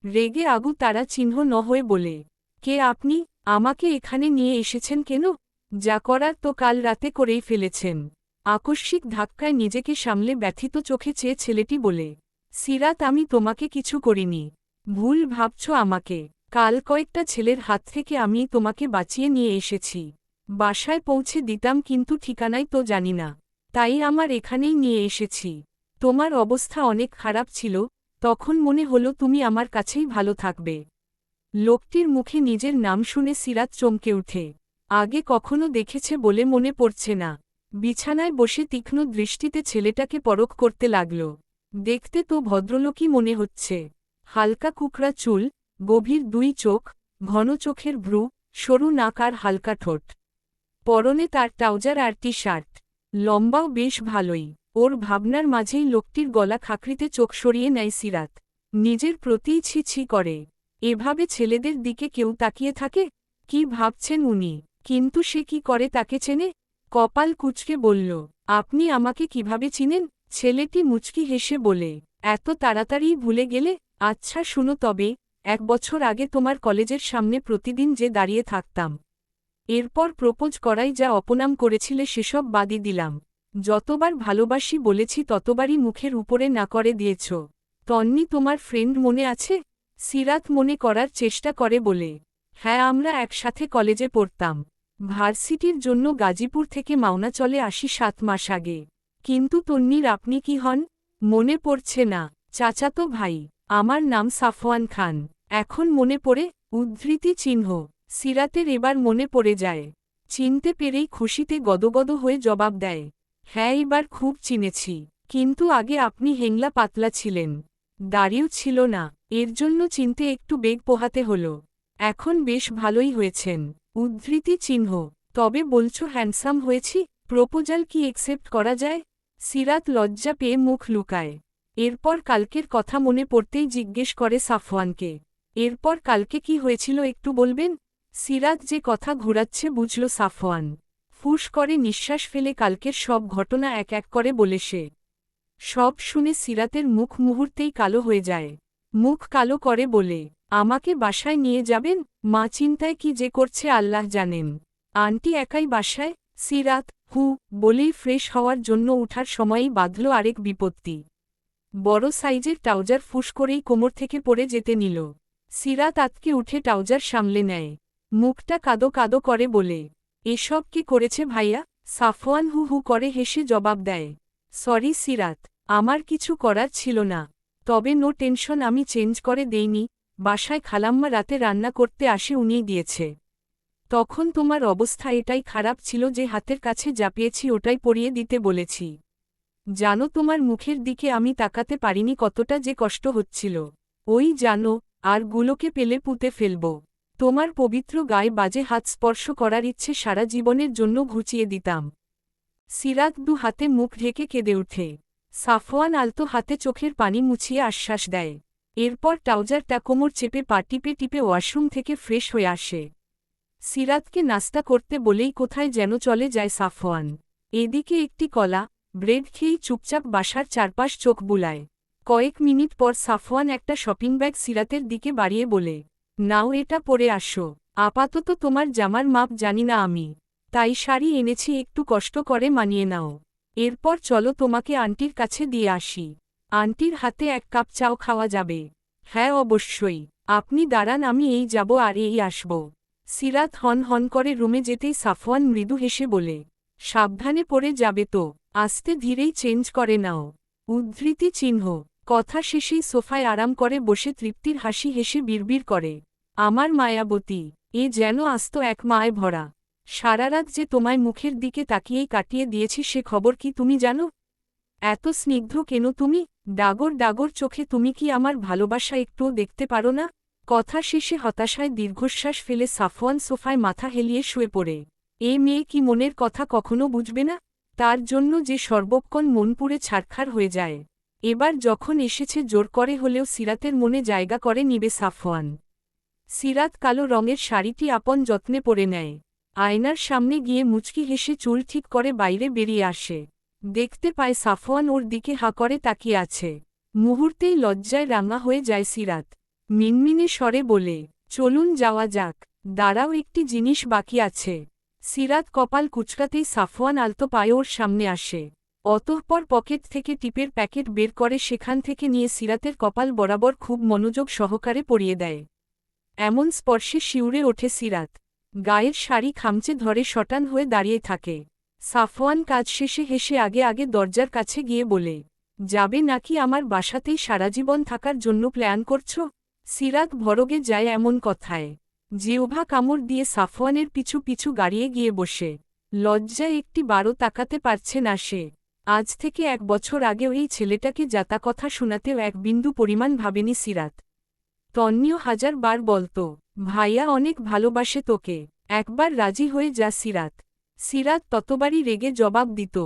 রেগে আগু তারা চিহ্ন ন হয়ে বলে, কে আপনি, আমাকে এখানে নিয়ে এসেছেন কেন? যা করার তো কাল রাতে করেই ফেলেছেন। আকস্মিক ধাক্কায় নিজেকে সামলে ব্যথিত চোখে চেয়ে ছেলেটি বলে, সিরাত আমি তোমাকে কিছু করিনি। ভুল ভাবছ আমাকে। কাল কয়েকটা ছেলের হাত থেকে আমি তোমাকে বাঁচিয়ে নিয়ে এসেছি। বাসায় পৌঁছে দিতাম কিন্তু ঠিকানাই তো জানি না, তাই আমার এখানেই নিয়ে এসেছি। তোমার অবস্থা অনেক খারাপ ছিল, তখন মনে হলো তুমি আমার কাছেই ভালো থাকবে। লোকটির মুখে নিজের নাম শুনে সিরাত চমকে উঠে। আগে কখনো দেখেছে বলে মনে পড়ছে না। বিছানায় বসে তীক্ষ্ণ দৃষ্টিতে ছেলেটাকে পরখ করতে লাগল। দেখতে তো ভদ্রলোকই মনে হচ্ছে। হালকা কুকড়া চুল, গভীর দুই চোখ, ঘন চোখের ভ্রু, সরু নাক আর হালকা ঠোঁট। পরনে তার ট্রাউজার আর টি শার্ট। লম্বাও বেশ ভালোই। ওর ভাবনার মাঝেই লোকটির গলা খাকরিতে চোখ সরিয়ে নেয় সিরাত। নিজের প্রতিই ছি ছি করে। এভাবে ছেলেদের দিকে কেউ তাকিয়ে থাকে? কি ভাবছেন উনি? কিন্তু সে কি করে তাকে চেনে? কপাল কুঁচকে বলল, আপনি আমাকে কিভাবে চিনেন? ছেলেটি মুচকি হেসে বলে, এত তাড়াতাড়ি ভুলে গেলে? আচ্ছা শুনো তবে, 1 বছর আগে তোমার কলেজের সামনে প্রতিদিন যে দাঁড়িয়ে থাকতাম। এরপর প্রপোজ করাই যা অপনাম করেছিলে সেসব বাদই দিলাম। যতবার ভালোবাসি বলেছি ততবারই মুখের উপরে না করে দিয়েছ। তন্নি তোমার ফ্রেন্ড মনে আছে? সিরাত মনে করার চেষ্টা করে বলে, হ্যাঁ আমরা একসাথে কলেজে পড়তাম। ভার্সিটির জন্য গাজীপুর থেকে মাওনা চলে আসি 7 মাস আগে। কিন্তু তন্নির আপনি কি হন? মনে পড়ছে না। চাচাতো ভাই। আমার নাম সাফওয়ান খান। এখন মনে পড়ে? উদ্ধৃতি চিহ্ন। সিরাতের এবার মনে পড়ে যায়। চিনতে পেরেই খুশিতে গদগদ হয়ে জবাব দেয়, হ্যাঁ এবার খুব চিনেছি। কিন্তু আগে আপনি হেংলা পাতলা ছিলেন। দাড়িও ছিল না, এর জন্য চিনতে একটু বেগ পোহাতে হল। এখন বেশ ভালোই হয়েছেন। উদ্ধৃতি চিহ্ন। তবে বলছো হ্যান্ডসাম হয়েছি? প্রপোজাল কি একসেপ্ট করা যায়? সিরাত লজ্জা পেয়ে মুখ লুকায়। এরপর কালকের কথা মনে পড়তেই জিজ্ঞেস করে সাফওয়ানকে, এরপর কালকে কি হয়েছিল একটু বলবেন? সিরাত যে কথা ঘুরাচ্ছে বুঝল সাফওয়ান। ফুস করে নিঃশ্বাস ফেলে কালকের সব ঘটনা এক এক করে বলে সে। সব শুনে সিরাতের মুখ মুহূর্তেই কালো হয়ে যায়। মুখ কালো করে বলে, আমাকে বাসায় নিয়ে যাবেন? মা চিন্তায় কি যে করছে আল্লাহ জানেন। আন্টি একাই বাসায়? সিরাত হু বলেই ফ্রেশ হওয়ার জন্য উঠার সময়ই বাঁধল আরেক বিপত্তি। বড় সাইজের ট্রাউজার ফুস করেই কোমর থেকে পড়ে যেতে নিল। সিরাত আতকে উঠে ট্রাউজার সামলে নেয়। মুখটা কাদো কাদো করে বলে, এসব কি করেছে ভাইয়া? সাফওয়ান হু হু করে হেসে জবাব দেয়, সরি সিরাত, আমার কিছু করার ছিল না। তবে নো টেনশন, আমি চেঞ্জ করে দেইনি। বাসায় খালাম্মা রাতে রান্না করতে আসে, উনিই দিয়েছে। তখন তোমার অবস্থা এটাই খারাপ ছিল যে হাতের কাছে যা পেয়েছি ওটাই পরিয়ে দিতে বলেছি। জানো তোমার মুখের দিকে আমি তাকাতে পারিনি কতটা যে কষ্ট হচ্ছিল। ওই জানো, আর গুলোকে পেলে পুঁতে ফেলব। তোমার পবিত্র গায়ে বাজে হাত স্পর্শ করার ইচ্ছে সারা জীবনের জন্য ঘুচিয়ে দিতাম। সিরাত দু হাতে মুখ ঢেকে কেঁদে ওঠে। সাফওয়ান আলতো হাতে চোখের পানি মুছিয়ে আশ্বাস দেয়। এরপর ট্রাউজারটা কোমর চেপে পা টিপে টিপে ওয়াশরুম থেকে ফ্রেশ হয়ে আসে। সিরাতকে নাস্তা করতে বলেই কোথায় যেন চলে যায় সাফওয়ান। এদিকে একটি কলা ব্রেড খেয়েই চুপচাপ বাসার চারপাশ চোখ বুলায়। কয়েক মিনিট পর সাফওয়ান একটা শপিং ব্যাগ সিরাতের দিকে বাড়িয়ে বলে, নাও এটা পরে আসো। আপাতত তোমার জামার মাপ জানি না আমি, তাই শাড়ি এনেছি, একটু কষ্ট করে মানিয়ে নাও। এরপর চলো তোমাকে আন্টির কাছে দিয়ে আসি। আন্টির হাতে 1 কাপ চাও খাওয়া যাবে? হ্যাঁ অবশ্যই। আপনি দাঁড়ান, আমি এই যাব আর এই আসব। সিরাত হন হন করে রুমে যেতেই সাফওয়ান মৃদু হেসে বলে, সাবধানে পড়ে যাবে তো, আস্তে ধীরেই চেঞ্জ করে নাও। উদ্ধৃতি চিহ্ন। কথা শেষেই সোফায় আরাম করে বসে তৃপ্তির হাসি হেসে বিড়বিড় করে, আমার মায়াবতী, এ যেন আস্ত এক মায় ভরা। সারারাত যে তোমায় মুখের দিকে তাকিয়েই কাটিয়ে দিয়েছি সে খবর কি তুমি জানো? এত স্নিগ্ধ কেন তুমি? ডাগর ডাগর চোখে তুমি কি আমার ভালোবাসা একটুও দেখতে পারো না? কথা শেষে হতাশায় দীর্ঘশ্বাস ফেলে সাফওয়ান সোফায় মাথা হেলিয়ে শুয়ে পড়ে। এ মেয়ে কি মনের কথা কখনো বুঝবে না? তার জন্য যে সর্বক্ষণ মন পুড়ে ছারখার হয়ে যায়। এবার যখন এসেছে জোর করে হলেও সিরাতের মনে জায়গা করে নিবে সাফওয়ান। সিরাত কালো রঙের শাড়িটি আপন যত্নে পরে নেয়। আয়নার সামনে গিয়ে মুচকি হেসে চুল ঠিক করে বাইরে বেরিয়ে আসে। দেখতে পায় সাফওয়ান ওর দিকে হা করে তাকিয়ে আছে। মুহূর্তেই লজ্জায় রাঙা হয়ে যায় সিরাত। মিনমিনে স্বরে বলে, চলুন যাওয়া যাক। দাঁড়াও, একটি জিনিস বাকি আছে। সিরাত কপাল কুচকাতেই সাফওয়ান আলতো পায়ে ওর সামনে আসে। অতঃপর পকেট থেকে টিপের প্যাকেট বের করে সেখান থেকে নিয়ে সিরাতের কপাল বরাবর খুব মনোযোগ সহকারে পরিয়ে দেয়। এমন স্পর্শে শিউরে ওঠে সিরাত। গায়ের শাড়ি খামচে ধরে শটান হয়ে দাঁড়িয়ে থাকে। সাফওয়ান কাজ শেষে হেসে আগে আগে দরজার কাছে গিয়ে বলে, যাবে নাকি আমার বাসাতেই সারাজীবন থাকার জন্য প্ল্যান করছো? সিরাত ভরগে যায় এমন কথায়। জিহ্বা কামড় দিয়ে সাফওয়ানের পিছু পিছু গাড়িয়ে গিয়ে বসে। লজ্জায় একটি বারও তাকাতে পারছে না সে। আজ থেকে 1 বছর আগেও এই ছেলেটাকে যাতা কথা শোনাতেও এক বিন্দু পরিমাণ ভাবেনি সিরাত। তন্নিও 1000 বার বলতো, ভাইয়া অনেক ভালোবাসে তোকে, একবার রাজি হয়ে যা সিরাত। সিরাত ততবারই রেগে জবাব দিত,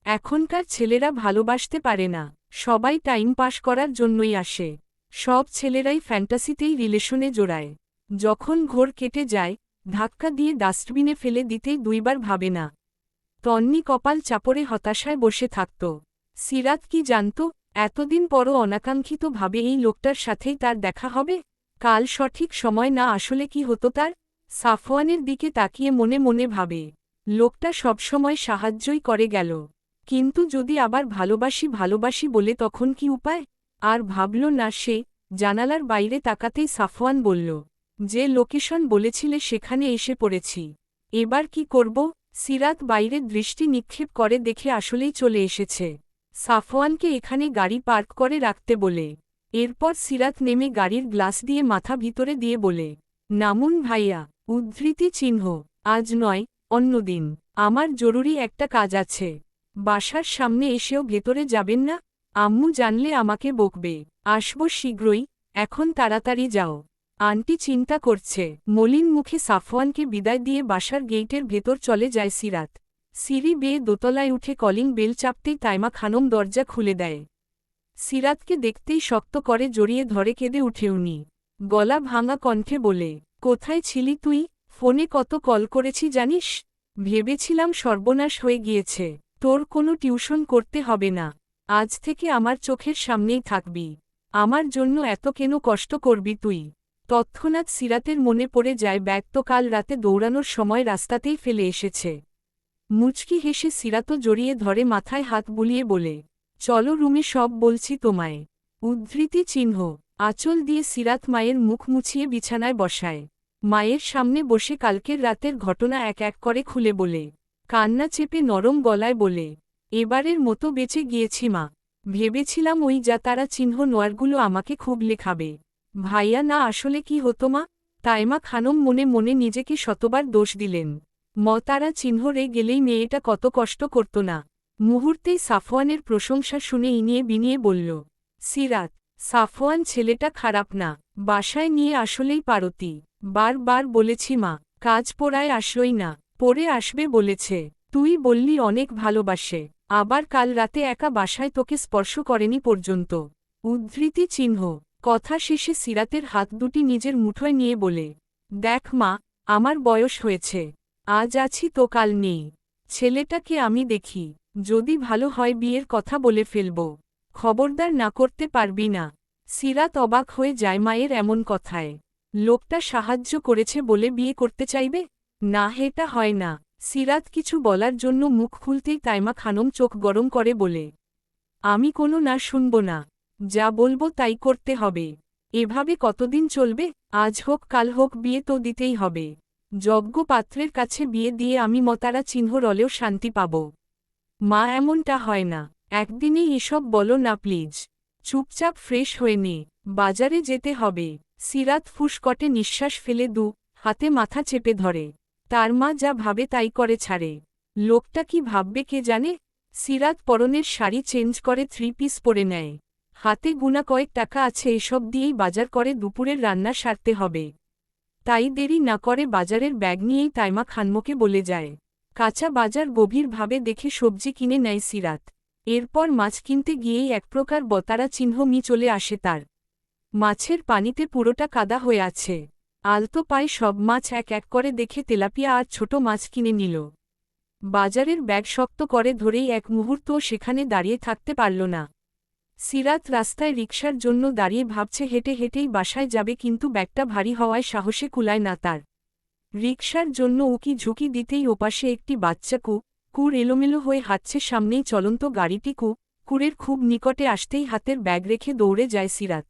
এখনকার ছেলেরা ভালোবাসতে পারে না, সবাই টাইম পাস করার জন্যই আসে। সব ছেলেরাই ফ্যান্টাসিতেই রিলেশনে জোড়ায়। যখন ঘোর কেটে যায়, ধাক্কা দিয়ে ডাস্টবিনে ফেলে দিতেই 2 বার ভাবে না। তন্নি কপাল চাপড়ে হতাশায় বসে থাকত। সিরাত কি জানত এতদিন পরও অনাকাঙ্ক্ষিতভাবে এই লোকটার সাথেই তার দেখা হবে? কাল সঠিক সময় না আসলে কি হতো তার? সাফওয়ানের দিকে তাকিয়ে মনে মনে ভাবে, লোকটা সবসময় সাহায্যই করে গেল, কিন্তু যদি আবার ভালোবাসি ভালোবাসি বলে তখন কি উপায়? আর ভাবল না সে। জানালার বাইরে তাকাতেই সাফওয়ান বলল, যে লোকেশন বলেছিলে সেখানে এসে পড়েছি। এবার কি করব? সিরাত বাইরে দৃষ্টি নিক্ষেপ করে দেখে আসলেই চলে এসেছে। সাফওয়ানকে এখানে গাড়ি পার্ক করে রাখতে বলে। এরপর সিরাত নেমে গাড়ির গ্লাস দিয়ে মাথা ভিতরে দিয়ে বলে, নামুন ভাইয়া। উদ্ধৃতি চিহ্ন। আজ নয়, অন্যদিন। আমার জরুরি একটা কাজ আছে। বাসার সামনে এসেও ভেতরে যাবেন না? আম্মু জানলে আমাকে বকবে। আসব শীঘ্রই, এখন তাড়াতাড়ি যাও। আন্টি চিন্তা করছে। মলিন মুখে সাফওয়ানকে বিদায় দিয়ে বাসার গেইটের ভেতর চলে যায় সিরাত। সিঁড়ি বেয়ে দোতলায় উঠে কলিং বেল চাপতেই তাইমা খানম দরজা খুলে দেয়। সিরাতকে দেখতেই শক্ত করে জড়িয়ে ধরে কেঁদে উঠে উনি। গলা ভাঙা কণ্ঠে বলে, কোথায় ছিলি তুই? ফোনে কত কল করেছি জানিস? ভেবেছিলাম সর্বনাশ হয়ে গিয়েছে। তোর কোনো টিউশন করতে হবে না। আজ থেকে আমার চোখের সামনেই থাকবি। আমার জন্য এত কেন কষ্ট করবি তুই? তৎক্ষণাৎ সিরাতের মনে পড়ে যায় ব্যাগ তো কাল রাতে দৌড়ানোর সময় রাস্তাতেই ফেলে এসেছে। মুচকি হেসে সিরাতও জড়িয়ে ধরে মাথায় হাত বুলিয়ে বলে, চলো রুমে সব বলছি তোমায়। উদ্ধৃতি চিহ্ন। আঁচল দিয়ে সিরাত মায়ের মুখ মুছিয়ে বিছানায় বসায়। মায়ের সামনে বসে কালকের রাতের ঘটনা এক এক করে খুলে বলে। কান্না চেপে নরম গলায় বলে, এবারের মতো বেঁচে গিয়েছি মা। ভেবেছিলাম ওই যা তারা চিহ্ন নোয়ারগুলো আমাকে খুব লেখাবে। ভাইয়া না আসলে কি হতো মা? তাইমা খানম মনে মনে নিজেকে শতবার দোষ দিলেন। তারা চিহ্ন রে গেলেই মেয়েটা কত কষ্ট করত না। মুহূর্তেই সাফওয়ানের প্রশংসা শুনে ইনিয়ে বিনিয়ে বলল, সিরাত, সাফওয়ান ছেলেটা খারাপ না। বাসায় নিয়ে আসলেই পারতি। বার বলেছি মা, কাজ পোড়ায় আসলই না, পরে আসবে বলেছে। তুই বললি অনেক ভালোবাসে, আবার কাল রাতে একা বাসায় তোকে স্পর্শ করেনি পর্যন্ত। উদ্ধৃতি চিহ্ন। কথা শেষে সিরাতের হাত দুটি নিজের মুঠোয় নিয়ে বলে, দেখ মা, আমার বয়স হয়েছে। আজ আছি তো কাল নেই। ছেলেটাকে আমি দেখি, যদি ভালো হয় বিয়ের কথা বলে ফেলব। খবরদার না করতে পারবি না। সিরাত অবাক হয়ে যায় মায়ের এমন কথায়। লোকটা সাহায্য করেছে বলে বিয়ে করতে চাইবে? না, এটা হয় না। সিরাত কিছু বলার জন্য মুখ খুলতেই তাইমা খানম চোখ গরম করে বলে, আমি কোনো না শুনব না। যা বলবো তাই করতে হবে। এভাবে কতদিন চলবে? আজ হোক কাল হোক বিয়ে তো দিতেই হবে। যজ্ঞ পাত্রের কাছে বিয়ে দিয়ে আমি মতারা চিহ্ন রলেও শান্তি পাব। মা, এমনটা হয় না। একদিনেই এসব বলো না প্লিজ। চুপচাপ ফ্রেশ হয়ে নে, বাজারে যেতে হবে। সিরাত ফুসকটে নিঃশ্বাস ফেলে হাতে মাথা চেপে ধরে। তার মা যা ভাবে তাই করে ছাড়ে। লোকটা কি ভাববে কে জানে। সিরাত পরনের শাড়ি চেঞ্জ করে 3 পিস পরে নেয়। হাতে গুনা কয়েক টাকা আছে, এসব দিয়েই বাজার করে দুপুরের রান্না সারতে হবে। তাই দেরি না করে বাজারের ব্যাগ নিয়েই তাইমা খানমকে বলে যায়। কাঁচা বাজার গভীরভাবে দেখে সবজি কিনে নেয় সিরাত। এরপর মাছ কিনতে গিয়েই এক প্রকার বতারা চিহ্ন চলে আসে তার। মাছের পানিতে পুরোটা কাদা হয়ে আছে। আলতো পায়ে সব মাছ এক এক করে দেখে তেলাপিয়া আর ছোট মাছ কিনে নিল। বাজারের ব্যাগ শক্ত করে ধরেই এক মুহূর্তও সেখানে দাঁড়িয়ে থাকতে পারল না। সিরাত রাস্তায় রিকশার জন্য দাঁড়িয়ে ভাবছে হেঁটে হেঁটেই বাসায় যাবে, কিন্তু ব্যাগটা ভারী হওয়ায় সাহসে কুলায় না তার। রিকশার জন্য উকি ঝুঁকি দিতেই ওপাশে একটি বাচ্চা কুকুর এলোমেলো হয়ে হাঁটছে। সামনেই চলন্ত গাড়িটি কুকুরের খুব নিকটে আসতেই হাতের ব্যাগ রেখে দৌড়ে যায় সিরাত।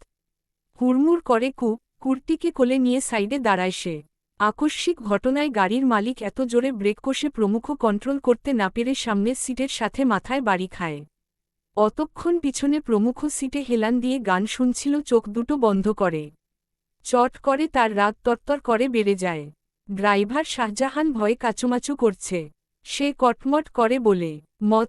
হুড়মুড় করে কুকুরটিকে কোলে নিয়ে সাইডে দাঁড়ায় সে। আকস্মিক ঘটনায় গাড়ির মালিক এত জোরে ব্রেক কষে প্রমুখ কন্ট্রোল করতে না পেরে সামনের সিটের সাথে মাথায় বাড়ি খায়। অতক্ষণ পিছনে প্রমুখ সিটে হেলান দিয়ে গান শুনছিল, চোখ দুটো বন্ধ করে। চট করে তার রাগ তরতর করে বেড়ে যায়। ড্রাইভার শাহজাহান ভয়ে কাচুমাচু করছে। সে কটমট করে বলে,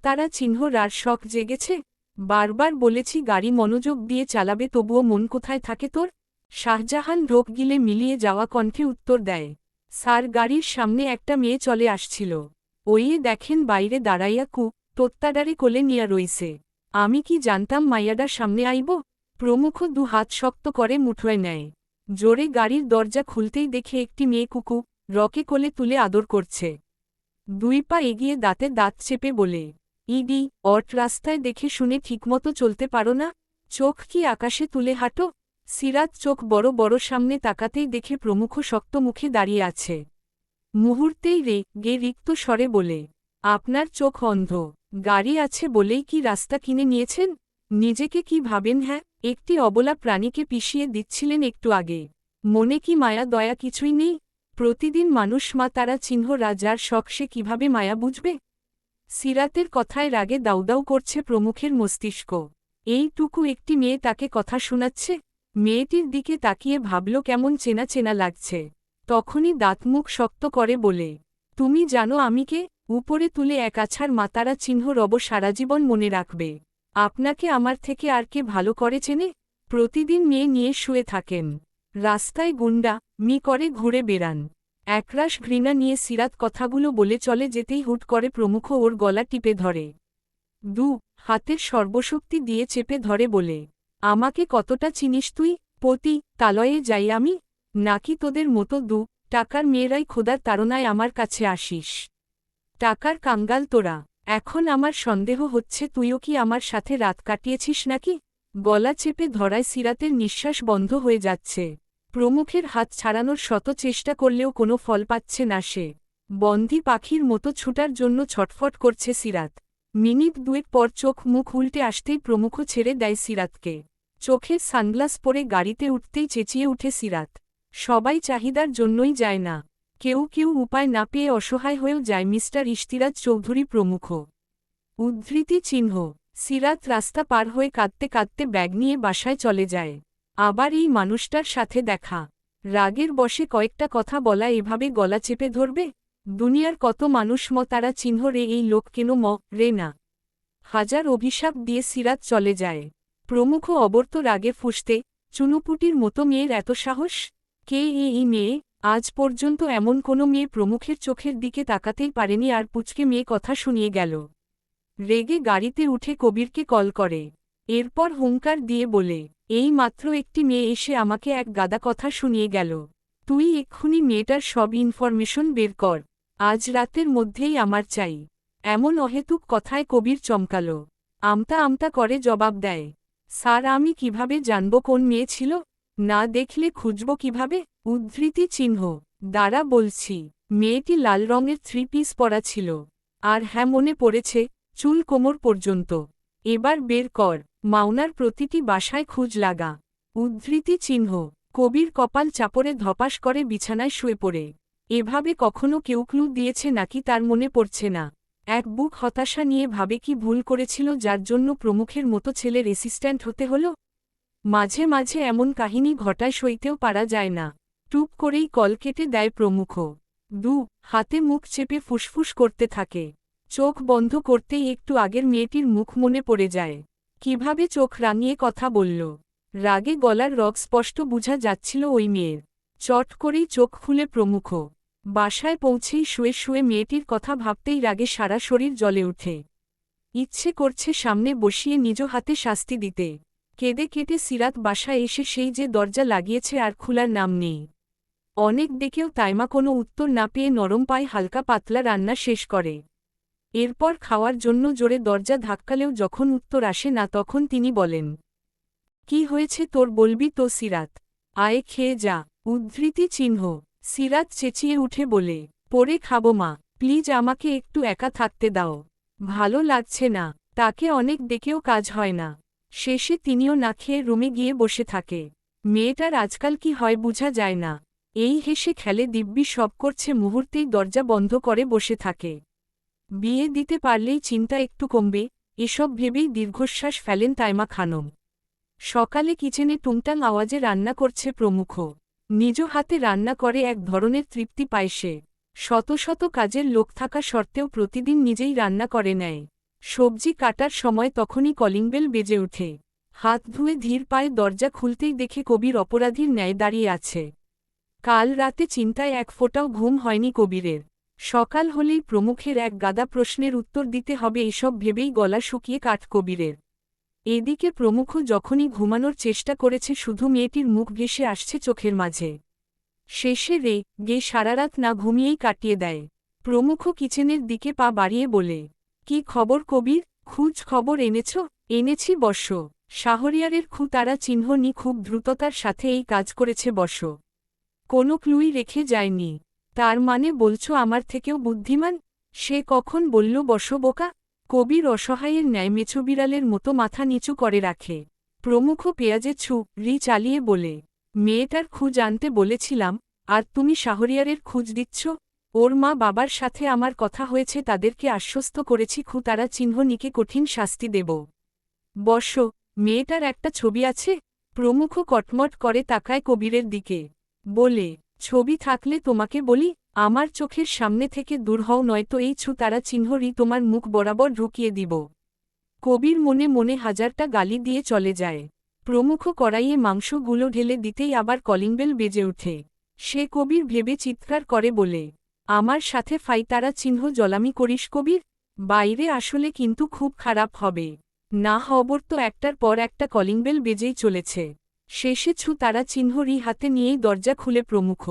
তারা চিহ্ন রার শখ জেগেছে? বারবার বলেছি গাড়ি মনোযোগ দিয়ে চালাবে, তবুও মন কোথায় থাকে তোর? শাহজাহান ঢোক গিলে মিলিয়ে যাওয়া কণ্ঠে উত্তর দেয়, স্যার, গাড়ির সামনে একটা মেয়ে চলে আসছিল। ওইয়ে দেখেন বাইরে দাঁড়াইয়া তোত্তাডারে কোলে নিয়া রইছে। আমি কি জানতাম মাইয়াডার সামনে আইব? প্রমুখ 2 হাত শক্ত করে মুঠোয় নেয়। জোরে গাড়ির দরজা খুলতেই দেখে একটি মেয়ে রকে কোলে তুলে আদর করছে। 2 পা এগিয়ে দাঁতে দাঁত চেপে বলে, ইডি অট রাস্তায় দেখে শুনে ঠিকমতো চলতে পারো না? চোখ কি আকাশে তুলে হাঁটো? সিরাত চোখ বড় বড় সামনে তাকাতেই দেখে প্রমুখ শক্ত মুখে দাঁড়িয়ে আছে। মুহূর্তেই গে রিক্ত স্বরে বলে, আপনার চোখ অন্ধ? গাড়ি আছে বলেই কি রাস্তা কিনে নিয়েছেন? নিজেকে কি ভাবেন? হ্যাঁ, একটি অবলা প্রাণীকে পিষিয়ে দিচ্ছিলেন একটু আগে। মনে কি মায়া দয়া কিছুই নেই? প্রতিদিন মানুষ মা তারা চিহ্ন রাজার শখ, সে কিভাবে মায়া বুঝবে? সিরাতের কথায় রাগে দাউদাউ করছে প্রমুখের মস্তিষ্ক। এইটুকু একটি মেয়ে তাকে কথা শোনাচ্ছে। মেয়েটির দিকে তাকিয়ে ভাবল কেমন চেনা চেনা লাগছে। তখনই দাঁতমুখ শক্ত করে বলে, তুমি জানো আমি কে? উপরে তুলে এক আছাড় মাতারা চিহ্ন রব সারাজীবন মনে রাখবে। আপনাকে আমার থেকে আর কে ভালো করে চেনে? প্রতিদিন মেয়ে নিয়ে শুয়ে থাকেন, রাস্তায় গুন্ডা মি করে ঘুরে বেড়ান। একরাশ ঘৃণা নিয়ে সিরাত কথাগুলো বলে চলে যেতেই হুট করে প্রমুখ ওর গলা টিপে ধরে। হাতের সর্বশক্তি দিয়ে চেপে ধরে বলে, আমাকে কতটা চিনিস তুই? পতি তালয়ে যাই আমি? নাকি তোদের মতো টাকার মেয়েরাই খোদার তাড়নায় আমার কাছে আসিস? টাকার কাঙ্গাল তোরা। এখন আমার সন্দেহ হচ্ছে তুইও কি আমার সাথে রাত কাটিয়েছিস নাকি? গলা চেপে ধরায় সিরাতের নিঃশ্বাস বন্ধ হয়ে যাচ্ছে। প্রমুখের হাত ছাড়ানোর শত চেষ্টা করলেও কোনো ফল পাচ্ছে না সে। বন্দি পাখির মতো ছুটার জন্য ছটফট করছে সিরাত। মিনিট দুয়েক পর চোখ মুখ উল্টে আসতেই প্রমুখ ছেড়ে দেয় সিরাতকে। চোখের সানগ্লাস পরে গাড়িতে উঠতেই চেঁচিয়ে উঠে সিরাত। সবাই চাহিদার জন্যই যায় না, কেউ কেউ উপায় না পেয়ে অসহায় হয়েও যায়। মিস্টার ইশতিরাজ চৌধুরী প্রমুখ। উদ্ধৃতি চিহ্ন। সিরাত রাস্তা পার হয়ে কাঁদতে কাঁদতে ব্যাগ নিয়ে বাসায় চলে যায়। আবার এই মানুষটার সাথে দেখা। রাগের বশে কয়েকটা কথা বলা এভাবে গলা চেপে ধরবে? দুনিয়ার কত মানুষ তারা চিহ্ন রে, এই লোক কেন রে না? হাজার অভিশাপ দিয়ে সিরাত চলে যায়। প্রমুখ অবর্ত রাগে ফুঁসতে, চুনুপুটির মতো মেয়ের এত সাহস? কে এই মেয়ে? আজ পর্যন্ত এমন কোনো মেয়ে প্রমুখের চোখের দিকে তাকাতেই পারেনি, আর পুচকে মেয়ে কথা শুনিয়ে গেল। রেগে গাড়িতে উঠে কবিরকে কল করে। এরপর হুঙ্কার দিয়ে বলে, এই মাত্র একটি মেয়ে এসে আমাকে এক গাদা কথা শুনিয়ে গেল। তুই এক্ষুনি মেয়েটার সব ইনফরমেশন বের কর। আজ রাতের মধ্যেই আমার চাই। এমন অহেতুক কথায় কবির চমকাল। আমতা আমতা করে জবাব দেয়, স্যার আমি কিভাবে জানব কোন মেয়ে ছিল? না দেখলে খুঁজব কিভাবে? উদ্ধৃতি চিহ্ন। দাঁড়া বলছি। মেয়েটি লাল রঙের 3 পিস পরা ছিল। আর হ্যাঁ, মনে পড়েছে, চুল কোমর পর্যন্ত। এবার বের কর। মাওনার প্রতিটি বাসায় খুঁজ লাগা। উদ্ধৃতি চিহ্ন। কবির কপাল চাপড়ে ধপাস করে বিছানায় শুয়ে পড়ে। এভাবে কখনো কেউ ক্লু দিয়েছে নাকি তার মনে পড়ছে না। এক বুক হতাশা নিয়ে ভাবে কি ভুল করেছিল যার জন্য প্রমুখের মতো ছেলের অ্যাসিস্ট্যান্ট হতে হলো। মাঝে মাঝে এমন কাহিনী ঘটায় সইতেও পারা যায় না। টুপ করেই কল কেটে দেয় প্রমুখ। হাতে মুখ চেপে ফুসফুস করতে থাকে। চোখ বন্ধ করতেই একটু আগের মেয়েটির মুখ মনে পড়ে যায়। কিভাবে চোখ রাঙিয়ে কথা বলল। রাগে গলার রগ স্পষ্ট বুঝা যাচ্ছিল ওই মেয়ের। চট করেই চোখ খুলে প্রমুখ। বাসায় পৌঁছেই শুয়ে শুয়ে মেয়েটির কথা ভাবতেই রাগে সারা শরীর জ্বলে ওঠে। ইচ্ছে করছে সামনে বসিয়ে নিজ হাতে শাস্তি দিতে। কেঁদে কেটে সিরাত বাসায় এসে সেই যে দরজা লাগিয়েছে আর খোলার নাম নেই। অনেক ডেকেও তাইমা কোনো উত্তর না পেয়ে নরম পায়ে হালকা পাতলা রান্না শেষ করে। এরপর খাওয়ার জন্য জোরে দরজা ধাক্কালেও যখন উত্তর আসে না তখন তিনি বলেন, কি হয়েছে তোর বলবি তো সিরাত? আয়ে খেয়ে যা। উদ্ধৃতি চিহ্ন। সিরাত চেঁচিয়ে উঠে বলে, পরে খাবো মা, প্লিজ আমাকে একটু একা থাকতে দাও। ভালো লাগছে না। তাকে অনেক ডেকেও কাজ হয় না। শেষে তিনিও না খেয়ে রুমে গিয়ে বসে থাকে। মেয়েটার আজকাল কি হয় বুঝা যায় না। এই হেসে খেলে দিব্যি সব করছে, মুহূর্তেই দরজা বন্ধ করে বসে থাকে। বিয়ে দিতে পারলেই চিন্তা একটু কমবে, এসব ভেবেই দীর্ঘশ্বাস ফেলেন তাইমা খানম। সকালে কিচেনে টুংটাং আওয়াজে রান্না করছে প্রমুখ। নিজ হাতে রান্না করে এক ধরনের তৃপ্তি পায় সে। শত শত কাজের লোক থাকা সত্ত্বেও প্রতিদিন নিজেই রান্না করে নেয়। সবজি কাটার সময় তখনই কলিংবেল বেজে ওঠে। হাত ধুয়ে ধীর পায়ে দরজা খুলতেই দেখে কবির অপরাধীর ন্যায় দাঁড়িয়ে আছে। কাল রাতে চিন্তায় এক ফোঁটাও ঘুম হয়নি কবিরের। সকাল হলেই প্রমুখের এক গাদা প্রশ্নের উত্তর দিতে হবে, এসব ভেবেই গলা শুকিয়ে কাঠ কবিরের। এদিকে প্রমুখ যখনই ঘুমানোর চেষ্টা করেছে শুধু মেয়েটির মুখ ভেসে আসছে চোখের মাঝে। শেষে গে সারারাত না ঘুমিয়েই কাটিয়ে দেয়। প্রমুখ কিচেনের দিকে পা বাড়িয়ে বলে, কি খবর কবির? খুঁজ খবর এনেছ? এনেছি বর্ষ। শাহরিয়ারের তারা চিহ্ন নি খুব দ্রুততার সাথে এই কাজ করেছে বর্ষ। কোনো ক্লুই রেখে যায়নি। তার মানে বলছো আমার থেকেও বুদ্ধিমান? সে কখন বলল বর্ষ বোকা? কবির অসহায়ের ন্যায় মেছো বিড়ালের মতো মাথা নিচু করে রাখে। প্রমুখ পেঁয়াজে রি চালিয়ে বলে, মেয়েটার খুঁজ আনতে বলেছিলাম, আর তুমি শাহরিয়ারের খুঁজ দিচ্ছ? ওর মা বাবার সাথে আমার কথা হয়েছে, তাদেরকে আশ্বস্ত করেছি তারা চিহ্ন নিকে কঠিন শাস্তি দেব। বর্ষ, মেয়েটার একটা ছবি আছে? প্রমুখ কটমট করে তাকায় কবিরের দিকে। বলে, ছবি থাকলে তোমাকে বলি, আমার চোখের সামনে থেকে দূর হও, নয়তো এই তারা চিহ্নরই তোমার মুখ বরাবর ঢুকিয়ে দিব। কবির মনে মনে হাজারটা গালি দিয়ে চলে যায়। প্রমুখ কড়াইয়ে মাংসগুলো ঢেলে দিতেই আবার কলিংবেল বেজে ওঠে। সে কবির ভেবে চিৎকার করে বলে, আমার সাথে তারা চিহ্ন জলামি করিস কবির? বাইরে আসলে কিন্তু খুব খারাপ হবে। না হবর তো একটার পর একটা কলিংবেল বেজেই চলেছে। শেষে তারা চিহ্নরি হাতে নিয়েই দরজা খুলে প্রমুখ।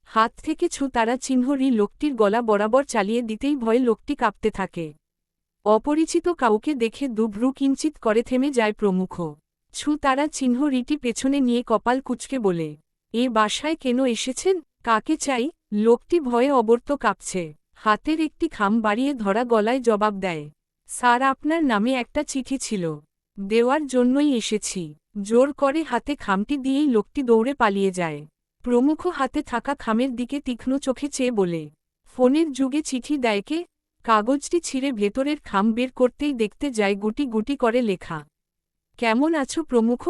হাত থেকে তারা চিহ্নরি লোকটির গলা বরাবর চালিয়ে দিতেই ভয়ে লোকটি কাঁপতে থাকে। অপরিচিত কাউকে দেখে দুভ্রু কিঞ্চিত করে থেমে যায় প্রমুখ। তারা চিহ্নরিটি পেছনে নিয়ে কপাল কুঁচকে বলে, এ বাসায় কেন এসেছেন? কাকে চাই? লোকটি ভয়ে অবর্ত কাঁপছে। হাতের একটি খাম বাড়িয়ে ধরা গলায় জবাব দেয়, স্যার, আপনার নামে একটা চিঠি ছিল, দেওয়ার জন্যই এসেছি। জোর করে হাতে খামটি দিয়েই লোকটি দৌড়ে পালিয়ে যায়। প্রমুখ হাতে থাকা খামের দিকে তীক্ষ্ণ চোখে চেয়ে বলে, ফোনের যুগে চিঠি দেয় কে? কাগজটি ছিঁড়ে ভেতরের খাম বের করতেই দেখতে যায় গুটি গুটি করে লেখা। কেমন আছো প্রমুখ?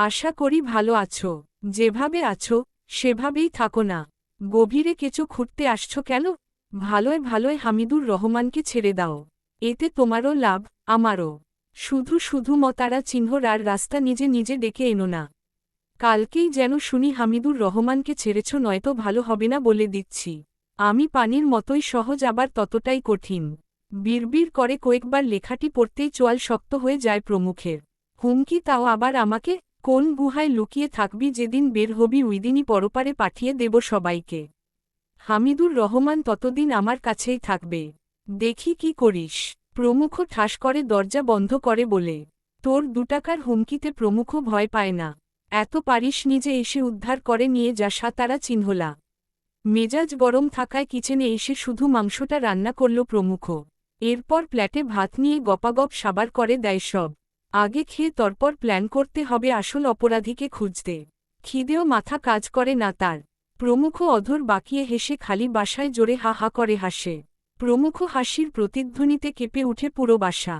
আশা করি ভালো আছো। যেভাবে আছো সেভাবেই থাকো না। গভীরে কেঁচো খুঁড়তে আসছো কেন? ভালোয় ভালোয় হামিদুর রহমানকে ছেড়ে দাও। এতে তোমারও লাভ, আমারও। শুধু শুধু তারা চিহ্নর আর রাস্তা নিজে নিজে ডেকে এনো না। কালকেই যেন শুনি হামিদুর রহমানকে ছেড়েছ, নয়তো ভালো হবে না বলে দিচ্ছি। আমি পানির মতোই সহজ, আবার ততটাই কঠিন। বিড়বিড় করে কয়েকবার লেখাটি পড়তেই চোয়াল শক্ত হয়ে যায় প্রমুখের। হুমকি, তাও আবার আমাকে? কোন গুহায় লুকিয়ে থাকবি? যেদিন বের হবি ওইদিনই পরপারে পাঠিয়ে দেব সবাইকে। হামিদুর রহমান ততদিন আমার কাছেই থাকবে। দেখি কি করিস। প্রমুখ ঠাস করে দরজা বন্ধ করে বলে, তোর 2 টাকার হুমকিতে প্রমুখ ভয় পায় না। এত পারিস নিজে এসে উদ্ধার করে নিয়ে যা। তারা চিহ্নলা। মেজাজ গরম থাকায় কিচেনে এসে শুধু মাংসটা রান্না করল প্রমুখ। এরপর প্ল্যাটে ভাত নিয়ে গপাগপ সাবার করে দেয় সব। আগে খেয়ে তারপর প্ল্যান করতে হবে আসল অপরাধীকে খুঁজতে। খিদেও মাথা কাজ করে না তার। প্রমুখ অধর বাকিয়ে হেসে খালি বাসায় জোরে হা হা করে হাসে। প্রমুখ হাসির প্রতিধ্বনিতে কেঁপে উঠে পুরো বাসা।